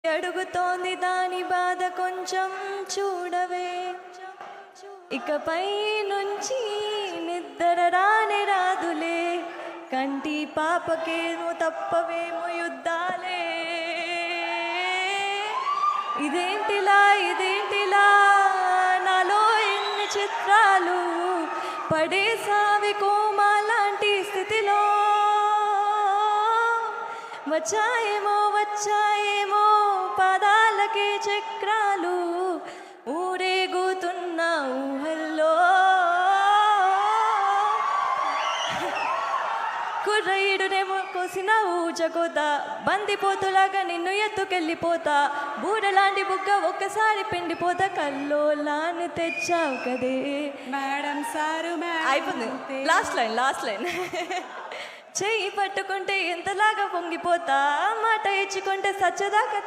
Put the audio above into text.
అడుగుతోంది దాని బాధ కొంచెం చూడవే. ఇకపై నుంచి నిద్ర రానే రాదులే, కంటి పాపకేమో తప్పవేమో యుద్ధాలే. ఇదేంటిలా నాలో ఎన్ని చిత్రాలు పడేసావి కోమాలాంటి స్థితిలో. వచ్చాయేమో పాదాలకే చక్రాలు, ఊరేగుతున్న ఊహల్లో. కుర్రయ్యుడునేమో కోసిన ఊచకోత, బందిపోతులాగా నిన్ను ఎత్తుకెళ్ళిపోతా. బూరలాంటి బుగ్గ ఒక్కసారి పిండిపోతా, కల్లోలాన్ని తెచ్చావు కదే మేడం సారు. అయిపోయింది, లాస్ట్ లైన్. చెయ్యి పట్టుకుంటే ఎంతలాగా పొంగిపోతా, మాట ఇచ్చుకుంటే సచ్చదాకా